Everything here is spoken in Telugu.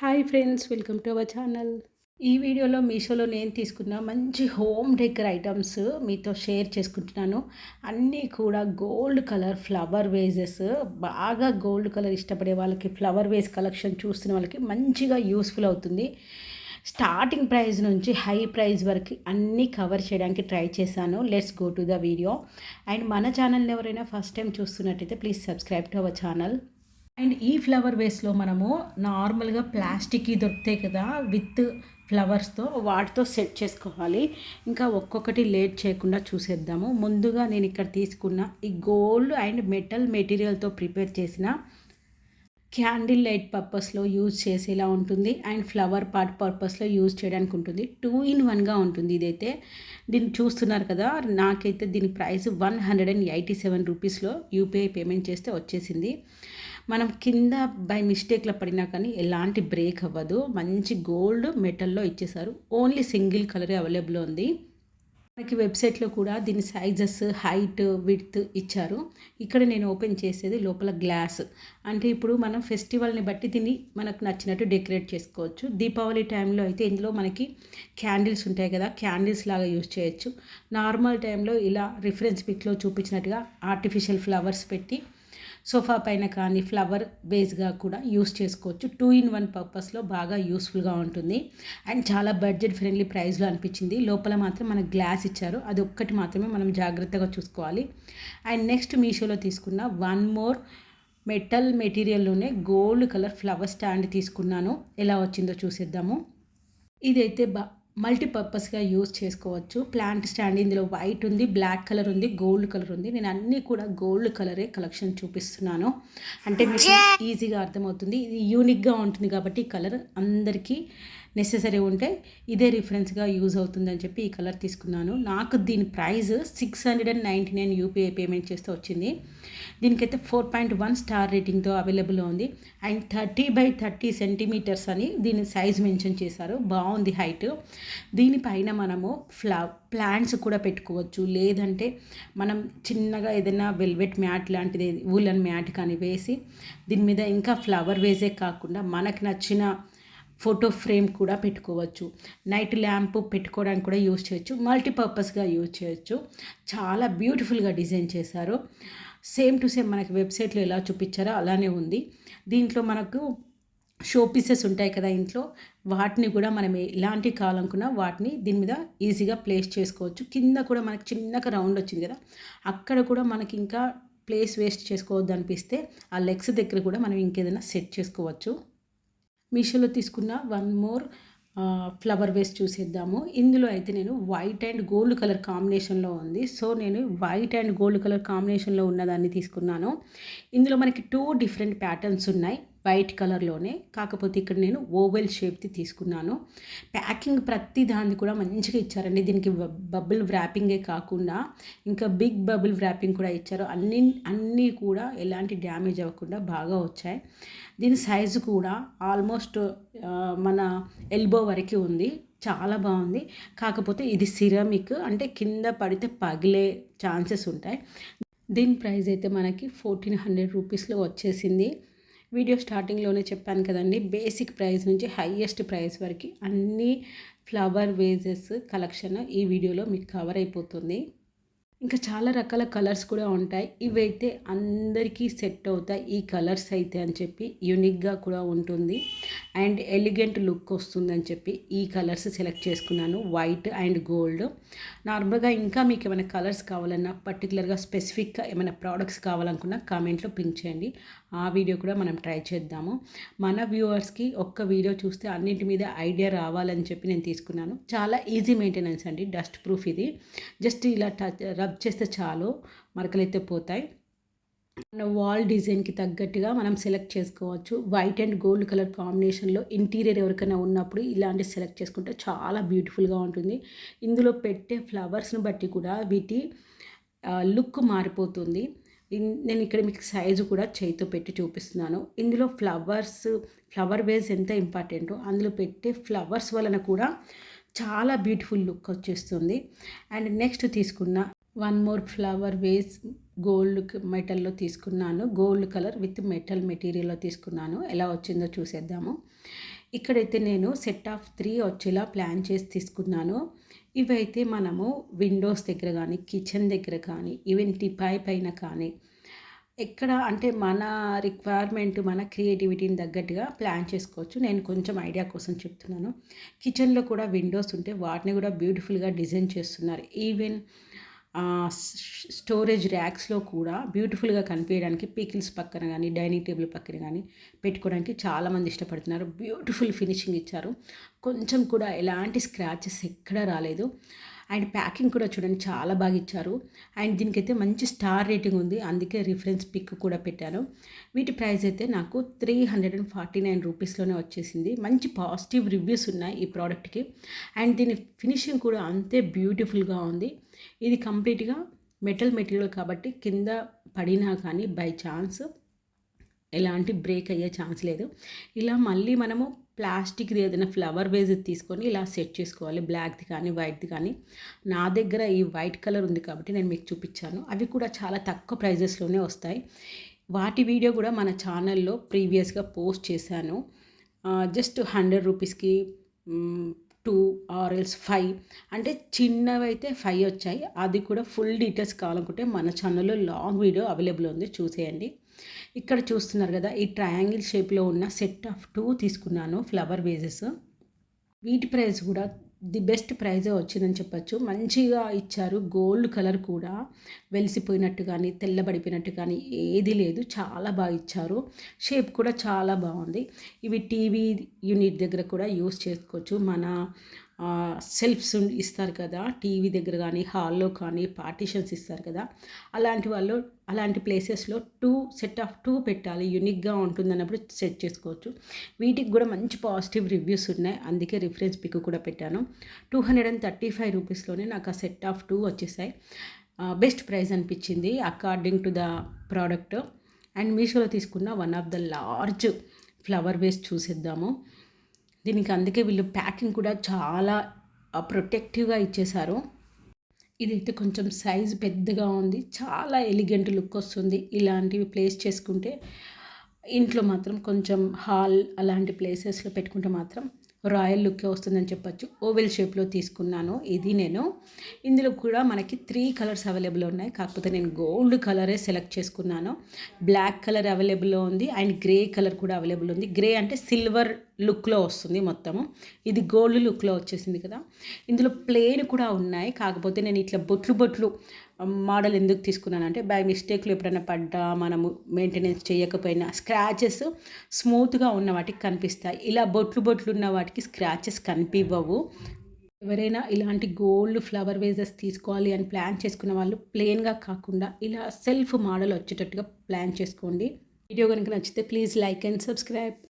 Hi friends, welcome to our channel. ఈ వీడియోలో మీషోలో నేను తీసుకున్న మంచి హోమ్ డెకర్ ఐటమ్స్ మీతో షేర్ చేసుకుంటున్నాను. అన్నీ కూడా గోల్డ్ కలర్ ఫ్లవర్ వేజెస్. బాగా గోల్డ్ కలర్ ఇష్టపడే వాళ్ళకి ఫ్లవర్ వేస్ కలెక్షన్ చూస్తున్న వాళ్ళకి మంచిగా యూస్ఫుల్ అవుతుంది. స్టార్టింగ్ ప్రైస్ నుంచి హై ప్రైస్ వరకు అన్నీ కవర్ చేయడానికి ట్రై చేశాను. Let's go to the video. And మన ఛానల్ని ఎవరైనా ఫస్ట్ టైం చూస్తున్నట్టయితే please subscribe to our channel. And ఈ ఫ్లవర్ వేస్లో మనము నార్మల్గా ప్లాస్టిక్కి దొరుకుతాయి కదా, విత్ ఫ్లవర్స్తో వాటితో సెట్ చేసుకోవాలి. ఇంకా ఒక్కొక్కటి లేట్ చేయకుండా చూసేద్దాము. ముందుగా నేను ఇక్కడ తీసుకున్న ఈ గోల్డ్ అండ్ మెటల్ మెటీరియల్తో ప్రిపేర్ చేసిన క్యాండిల్ లైట్ పర్పస్లో యూజ్ చేసేలా ఉంటుంది అండ్ ఫ్లవర్ పార్ట్ పర్పస్లో యూజ్ చేయడానికి ఉంటుంది. 2-in-1గా ఉంటుంది ఇదైతే. దీన్ని చూస్తున్నారు కదా, నాకైతే దీని ప్రైస్ 187 రూపీస్లో యూపీఐ పేమెంట్ చేస్తే వచ్చేసింది. మనం కింద బై మిస్టేక్లో పడినా కానీ ఎలాంటి బ్రేక్ అవ్వదు. మంచి గోల్డ్ మెటల్లో ఇచ్చేసారు. ఓన్లీ సింగిల్ కలరే అవైలబుల్ ఉంది. మనకి వెబ్సైట్లో కూడా దీని సైజెస్, హైట్, విడ్త్ ఇచ్చారు. ఇక్కడ నేను ఓపెన్ చేసేది లోపల గ్లాస్. అంటే ఇప్పుడు మనం ఫెస్టివల్ని బట్టి దీన్ని మనకు నచ్చినట్టు డెకరేట్ చేసుకోవచ్చు. దీపావళి టైంలో అయితే ఇందులో మనకి క్యాండిల్స్ ఉంటాయి కదా, క్యాండిల్స్ లాగా యూజ్ చేయొచ్చు. నార్మల్ టైంలో ఇలా రిఫరెన్స్ పిక్లో చూపించినట్టుగా ఆర్టిఫిషియల్ ఫ్లవర్స్ పెట్టి సోఫా పైన కానీ ఫ్లవర్ బేస్గా కూడా యూస్ చేసుకోవచ్చు. 2-in-1 పర్పస్లో బాగా యూస్ఫుల్గా ఉంటుంది అండ్ చాలా బడ్జెట్ ఫ్రెండ్లీ ప్రైస్లో అనిపించింది. లోపల మాత్రం మనకు గ్లాస్ ఇచ్చారు, అది ఒక్కటి మాత్రమే మనం జాగ్రత్తగా చూసుకోవాలి. అండ్ నెక్స్ట్ మీషోలో తీసుకున్న వన్ మోర్ మెటల్ మెటీరియల్లోనే గోల్డ్ కలర్ ఫ్లవర్ స్టాండ్ తీసుకున్నాను. ఎలా వచ్చిందో చూసేద్దాము. ఇదైతే మల్టీపర్పస్గా యూజ్ చేసుకోవచ్చు. ప్లాంట్ స్టాండ్ ఇందులో వైట్ ఉంది, బ్లాక్ కలర్ ఉంది, గోల్డ్ కలర్ ఉంది. నేను అన్నీ కూడా గోల్డ్ కలరే కలెక్షన్ చూపిస్తున్నాను, అంటే మీకు ఈజీగా అర్థమవుతుంది. ఇది యూనిక్గా ఉంటుంది కాబట్టి ఈ కలర్ అందరికీ నెసెసరీ ఉంటే ఇదే రిఫరెన్స్గా యూజ్ అవుతుందని చెప్పి ఈ కలర్ తీసుకున్నాను. నాకు దీని ప్రైస్ 699 యూపీఐ పేమెంట్ చేస్తే వచ్చింది. దీనికైతే 4.1 స్టార్ రేటింగ్తో అవైలబుల్ ఉంది. అండ్ 30x30 సెంటీమీటర్స్ అని దీని సైజ్ మెన్షన్ చేశారు. బాగుంది హైట్. దీనిపైన మనము ప్లాంట్స్ కూడా పెట్టుకోవచ్చు, లేదంటే మనం చిన్నగా ఏదైనా వెల్వెట్ మ్యాట్ లాంటిది, వూలన్ మ్యాట్ కానీ వేసి దీని మీద ఇంకా ఫ్లవర్ వేసే కాకుండా మనకు నచ్చిన ఫోటో ఫ్రేమ్ కూడా పెట్టుకోవచ్చు. నైట్ ల్యాంప్ పెట్టుకోవడానికి కూడా యూజ్ చేయొచ్చు. మల్టీపర్పస్గా యూజ్ చేయొచ్చు. చాలా బ్యూటిఫుల్గా డిజైన్ చేశారు. సేమ్ టు సేమ్ మనకి వెబ్సైట్లో ఎలా చూపించారో అలానే ఉంది. దీంట్లో మనకు షో పీసెస్ ఉంటాయి కదా ఇంట్లో, వాటిని కూడా మనం ఎలాంటి కావాలనుకున్నా వాటిని దీని మీద ఈజీగా ప్లేస్ చేసుకోవచ్చు. కింద కూడా మనకి చిన్నగా రౌండ్ వచ్చింది కదా, అక్కడ కూడా మనకి ఇంకా ప్లేస్ వేస్ట్ చేసుకోవద్దు అనిపిస్తే ఆ లెగ్స్ దగ్గర కూడా మనం ఇంకేదైనా సెట్ చేసుకోవచ్చు. మీషోలో తీసుకున్న వన్ మోర్ ఫ్లవర్ వేస్ చూసేద్దాము. ఇందులో అయితే నేను వైట్ అండ్ గోల్డ్ కలర్ కాంబినేషన్లో ఉంది. సో నేను వైట్ అండ్ గోల్డ్ కలర్ కాంబినేషన్లో ఉన్నదాన్ని తీసుకున్నాను. ఇందులో మనకి 2 డిఫరెంట్ ప్యాటర్న్స్ ఉన్నాయి వైట్ కలర్లోనే. కాకపోతే ఇక్కడ నేను ఓవెల్ షేప్ది తీసుకున్నాను. ప్యాకింగ్ ప్రతి దాన్ని కూడా మంచిగా ఇచ్చారండి. దీనికి బబుల్ వ్రాపింగే కాకుండా ఇంకా బిగ్ బబుల్ వ్రాపింగ్ కూడా ఇచ్చారు. అన్నీ కూడా ఎలాంటి డ్యామేజ్ అవ్వకుండా బాగా వచ్చాయి. దీని సైజు కూడా ఆల్మోస్ట్ మన ఎల్బో వరకు ఉంది. చాలా బాగుంది. కాకపోతే ఇది సిరామిక్, అంటే కింద పడితే పగిలే ఛాన్సెస్ ఉంటాయి. దీని ప్రైస్ అయితే మనకి 1400 రూపీస్లో వచ్చేసింది. వీడియో స్టార్టింగ్లోనే చెప్పాను కదండి, బేసిక్ ప్రైస్ నుంచి హైయెస్ట్ ప్రైస్ వరకు అన్ని ఫ్లవర్ వేజెస్ కలెక్షన్ ఈ వీడియోలో మీకు కవర్ అయిపోతుంది. ఇంకా చాలా రకాల కలర్స్ కూడా ఉంటాయి. ఇవైతే అందరికీ సెట్ అవుతాయి ఈ కలర్స్ అయితే అని చెప్పి, యూనిక్గా కూడా ఉంటుంది అండ్ ఎలిగెంట్ లుక్ వస్తుందని చెప్పి ఈ కలర్స్ సెలెక్ట్ చేసుకున్నాను, వైట్ అండ్ గోల్డ్. నార్మల్గా ఇంకా మీకు ఏమైనా కలర్స్ కావాలన్నా, పర్టికులర్గా స్పెసిఫిక్గా ఏమైనా ప్రోడక్ట్స్ కావాలనుకున్నా కామెంట్లో పింక్ చేయండి. ఆ వీడియో కూడా మనం ట్రై చేద్దాము. మన వ్యూవర్స్కి ఒక్క వీడియో చూస్తే అన్నింటి మీద ఐడియా రావాలని చెప్పి నేను తీసుకున్నాను. చాలా ఈజీ మెయింటెనెన్స్ అండి, డస్ట్ ప్రూఫ్ ఇది. జస్ట్ ఇలా రబ్ చేస్తే చాలు, మరకలైతే పోతాయి. మన వాల్ డిజైన్కి తగ్గట్టుగా మనం సెలెక్ట్ చేసుకోవచ్చు. వైట్ అండ్ గోల్డ్ కలర్ కాంబినేషన్లో ఇంటీరియర్ ఎవరికైనా ఉన్నప్పుడు ఇలాంటి సెలెక్ట్ చేసుకుంటే చాలా బ్యూటిఫుల్గా ఉంటుంది. ఇందులో పెట్టే ఫ్లవర్స్ని బట్టి కూడా వీటి లుక్ మారిపోతుంది. నేను ఇక్కడ మీకు సైజు కూడా చేయితో పెట్టి చూపిస్తున్నాను. ఇందులో ఫ్లవర్ వేస్ ఎంత ఇంపార్టెంటో అందులో పెట్టే ఫ్లవర్స్ వలన కూడా చాలా బ్యూటిఫుల్ లుక్ వచ్చేస్తుంది. అండ్ నెక్స్ట్ తీసుకున్న one more flower vase gold మెటల్లో తీసుకున్నాను. గోల్డ్ కలర్ విత్ మెటల్ మెటీరియల్లో తీసుకున్నాను. ఎలా వచ్చిందో చూసేద్దాము. ఇక్కడైతే నేను సెట్ ఆఫ్ 3 వచ్చేలా ప్లాన్ చేసి తీసుకున్నాను. ఇవైతే మనము విండోస్ దగ్గర కానీ, కిచెన్ దగ్గర కానీ, ఈవెన్ టీపాయ్ పైన కానీ ఎక్కడ అంటే మన రిక్వైర్మెంట్, మన క్రియేటివిటీని తగ్గట్టుగా ప్లాన్ చేసుకోవచ్చు. నేను కొంచెం ఐడియా కోసం చెప్తున్నాను. కిచెన్‌లో కూడా విండోస్ ఉంటే వాటిని కూడా బ్యూటిఫుల్‌గా డిజైన్ చేస్తున్నారు. ఈవెన్ స్టోరేజ్ ర్యాక్స్‌లో కూడా బ్యూటిఫుల్‌గా కనిపియడానికి పికిల్స్ పక్కన గానీ, డైనింగ్ టేబుల్ పక్కన గానీ పెట్టుకోవడానికి చాలామంది ఇష్టపడుతున్నారు. బ్యూటిఫుల్ ఫినిషింగ్ ఇచ్చారు. కొంచెం కూడా ఎలాంటి స్క్రాచెస్ ఎక్కడా రాలేదు. అండ్ ప్యాకింగ్ కూడా చూడండి చాలా బాగా ఇచ్చారు. అండ్ దీనికైతే మంచి స్టార్ రేటింగ్ ఉంది. అందుకే రిఫరెన్స్ పిక్ కూడా పెట్టాను. వీటి ప్రైస్ అయితే నాకు 349 రూపీస్‌లోనే వచ్చేసింది. మంచి పాజిటివ్ రివ్యూస్ ఉన్నాయి ఈ ప్రోడక్ట్‌కి. అండ్ దీని ఫినిషింగ్ కూడా అంతే బ్యూటిఫుల్‌గా ఉంది. ఇది కంప్లీట్‌గా మెటల్ మెటీరియల్ కాబట్టి కింద పడినా కానీ బై ఛాన్స్ ఎలాంటి బ్రేక్ అయ్యే ఛాన్స్ లేదు. ఇలా మళ్ళీ మనము ప్లాస్టిక్‌ది ఏదైనా ఫ్లవర్ వేజ్ తీసుకొని ఇలా సెట్ చేసుకోవాలి. బ్లాక్‌ది కానీ, వైట్‌ది కానీ. నా దగ్గర ఈ వైట్ కలర్ ఉంది కాబట్టి నేను మీకు చూపించాను. అవి కూడా చాలా తక్కువ ప్రైజెస్‌లోనే వస్తాయి. వాటి వీడియో కూడా మన ఛానల్‌లో ప్రీవియస్‌గా పోస్ట్ చేశాను. జస్ట్ 100 రూపీస్‌కి 2 ఆర్ ఎల్స్ 5 అంటే చిన్నవైతే 5 వచ్చాయి. అది కూడా ఫుల్ డీటెయిల్స్ కావాలనుకుంటే మన ఛానల్‌లో లాంగ్ వీడియో అవైలబుల్ ఉంది, చూసేయండి. ఇక్కడ చూస్తున్నారు కదా, ఈ ట్రయాంగిల్ షేప్లో ఉన్న సెట్ ఆఫ్ 2 తీసుకున్నాను ఫ్లవర్ వేజెస్. వీటి ప్రైస్ కూడా ది బెస్ట్ ప్రైజే వచ్చిందని చెప్పచ్చు. మంచిగా ఇచ్చారు. గోల్డ్ కలర్ కూడా వెలిసిపోయినట్టు కానీ, తెల్లబడిపోయినట్టు కానీ ఏది లేదు. చాలా బాగా ఇచ్చారు. షేప్ కూడా చాలా బాగుంది. ఇవి టీవీ యూనిట్ దగ్గర కూడా యూస్ చేసుకోవచ్చు. మన సెల్ఫ్స్ ఇస్తారు కదా, టీవీ దగ్గర కానీ, హాల్లో కానీ పార్టీషన్స్ ఇస్తారు కదా, అలాంటి ప్లేసెస్లో సెట్ ఆఫ్ 2 పెట్టాలి, యూనిక్గా ఉంటుందన్నప్పుడు సెట్ చేసుకోవచ్చు. వీటికి కూడా మంచి పాజిటివ్ రివ్యూస్ ఉన్నాయి. అందుకే రిఫరెన్స్ పిక్ కూడా పెట్టాను. 235 రూపీస్లోనే నాకు ఆ సెట్ ఆఫ్ 2 వచ్చేసాయి. బెస్ట్ ప్రైస్ అనిపించింది according to the product. And మీషోలో తీసుకున్న one of the large flower వేస్ చూసేద్దాము. దీనికి అందుకే వీళ్ళు ప్యాకింగ్ కూడా చాలా ప్రొటెక్టివ్గా ఇచ్చేశారు. ఇదైతే కొంచెం సైజ్ పెద్దగా ఉంది. చాలా ఎలిగెంట్ లుక్ వస్తుంది. ఇలాంటివి ప్లేస్ చేసుకుంటే ఇంట్లో మాత్రం కొంచెం హాల్ అలాంటి ప్లేసెస్లో పెట్టుకుంటే మాత్రం రాయల్ లుక్కే వస్తుందని చెప్పచ్చు. ఓవెల్ షేప్లో తీసుకున్నాను ఇది నేను. ఇందులో కూడా మనకి 3 కలర్స్ అవైలబుల్ ఉన్నాయి. కాకపోతే నేను గోల్డ్ కలరే సెలెక్ట్ చేసుకున్నాను. బ్లాక్ కలర్ అవైలబుల్లో ఉంది అండ్ గ్రే కలర్ కూడా అవైలబుల్ ఉంది. గ్రే అంటే సిల్వర్ లుక్లో వస్తుంది మొత్తము. ఇది గోల్డ్ లుక్లో వచ్చేసింది కదా. ఇందులో ప్లెయిన్ కూడా ఉన్నాయి. కాకపోతే నేను ఇట్లా బొట్లు మోడల్ ఎందుకు తీసుకున్నానంటే బై మిస్టేక్లో ఎప్పుడైనా పడ్డా, మనము మెయింటెనెన్స్ చేయకపోయినా స్క్రాచెస్ స్మూత్గా ఉన్న వాటికి కనిపిస్తాయి. ఇలా బొట్లు ఉన్న వాటికి స్క్రాచెస్ కనిపివ్వవు. ఎవరైనా ఇలాంటి గోల్డ్ ఫ్లవర్ వేజెస్ తీసుకోవాలి అని ప్లాన్ చేసుకున్న వాళ్ళు ప్లెయిన్గా కాకుండా ఇలా సెల్ఫ్ మోడల్ వచ్చేటట్టుగా ప్లాన్ చేసుకోండి. వీడియో కనుక నచ్చితే ప్లీజ్ లైక్ అండ్ సబ్స్క్రైబ్.